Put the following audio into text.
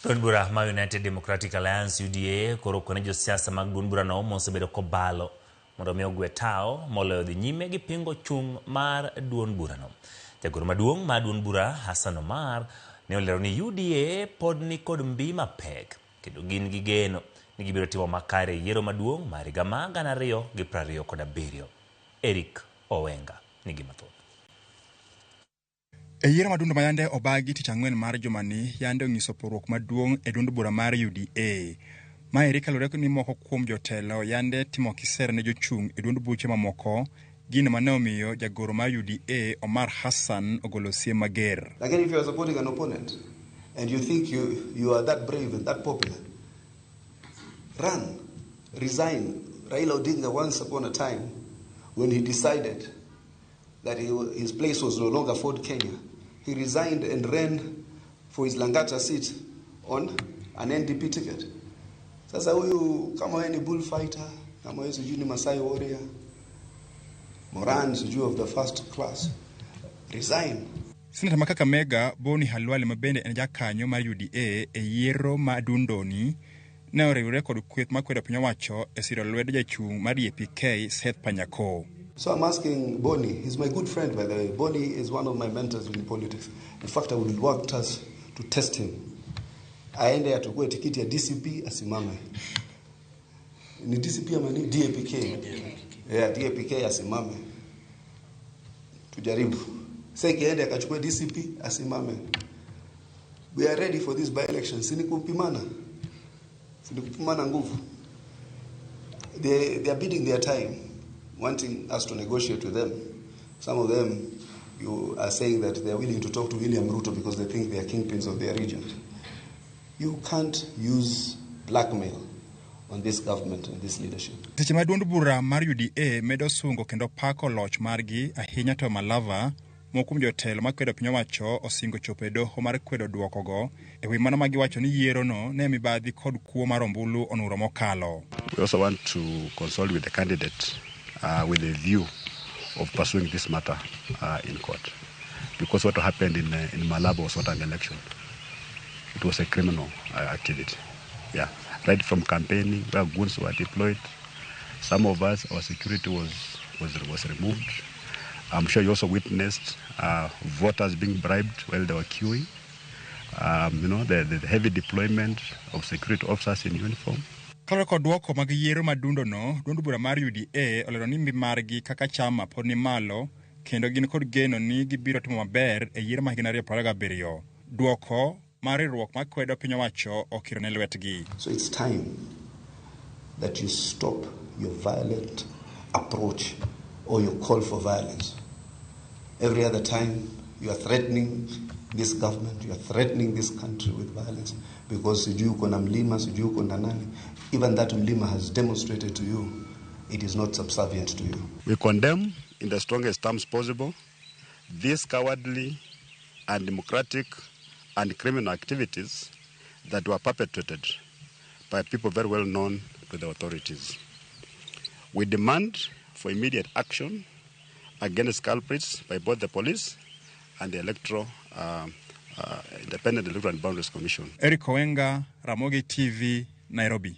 Duond bura ma United Democratic Alliance UDA koro kone josiasa mag duond bura no mosebedo kobalo mondo mi ogwe tao moloyo dhi nyime gi pingo chung mar duond bura no. Jagoro maduong' ma duond bura Hassan Omar ne olero ni UDA pod ni kod mbi mapek kendo gin gi geno ni gibiro timo makare yiero maduong' mar higa ma 2027. Eric Owenga nigi mathoth. E yiero madundo ma yande obagi tich ang'wen mar jumani yande onyiso pogruok maduong' e duond bura mar UDA. Ma eri kalore ni moko kuom jotelo yande timo kisera ne jochung' e duond buche mamoko, gino mane omiyo jagoro mar UDA Omar Hassan ogolo siem mager. Again, if you are supporting an opponent and you think you are that brave and that popular, run, resign. Raila Odinga once upon a time, when he decided that his place was no longer Ford Kenya, he resigned and ran for his Langata seat on an NDP ticket. Sasa huyu kama wewe ni bullfighter, kama wewe sijui ni Masai warrior, Moran sijui of the first class, resign. Senator Makaka Mega Boni Halwale mabende en jakanyo mar UDA e yiero madundoni ne oriwre kod kweth ma kwedo piny owacho e siro lwedo jachung' mar EPK Seth Panyako. So I'm asking Boni, he's my good friend by the way. Boni is one of my mentors in politics. In fact, I would want us to test him. Aende atukue tikiti ya DCP asimame. Ni DCP ama ni DAPK? Yeah, DAPK asimame. Tujaribu. Seki aende akachukue DCP asimame. We are ready for this by-election. Sini kupimana nguvu. They are bidding their time, wanting us to negotiate with them. Some of them, you are saying that they are willing to talk to William Ruto because they think they are kingpins of their region. You can't use blackmail on this government and this leadership. Seche ma duond bura mar UDA medo sungo kendo pako loch margi ahinya to Malava mokum jotelo ma kwedo piny owacho osingo chopo e doho mar kwedo Duoko go e wi mano magiwacho ni yiero no ne mibadhi kod kuo mar ombulu onuro mokalo. We also want to consult with the candidate with a view of pursuing this matter in court, because what happened in Malava was not an election. It was a criminal activity. Yeah, right from campaigning, where goons were deployed. Some of us, our security was removed. I'm sure you also witnessed voters being bribed while they were queuing. The heavy deployment of security officers in uniform. Kalore kod Duoko mag yiero madundo no, duond bura mar UDA olero ni mbi margi kaka chama pod ni malo kendo gin kod geno ni gibiro timo maber e yiero ma 2027. Duoko mar riwruok ma kwedo piny owacho okiro ne lwetgi. So it's time that you stop your violent approach or your call for violence. Every other time you are threatening this government, you are threatening this country with violence because sijui uko na mlima, sijui uko na nani. Even that mlima has demonstrated to you it is not subservient to you. We condemn in the strongest terms possible these cowardly, undemocratic, and criminal activities that were perpetrated by people very well known to the authorities. We demand for immediate action against culprits by both the police and the Independent Electoral and Boundaries Commission. Eric Owenga, Ramogi TV, Nairobi.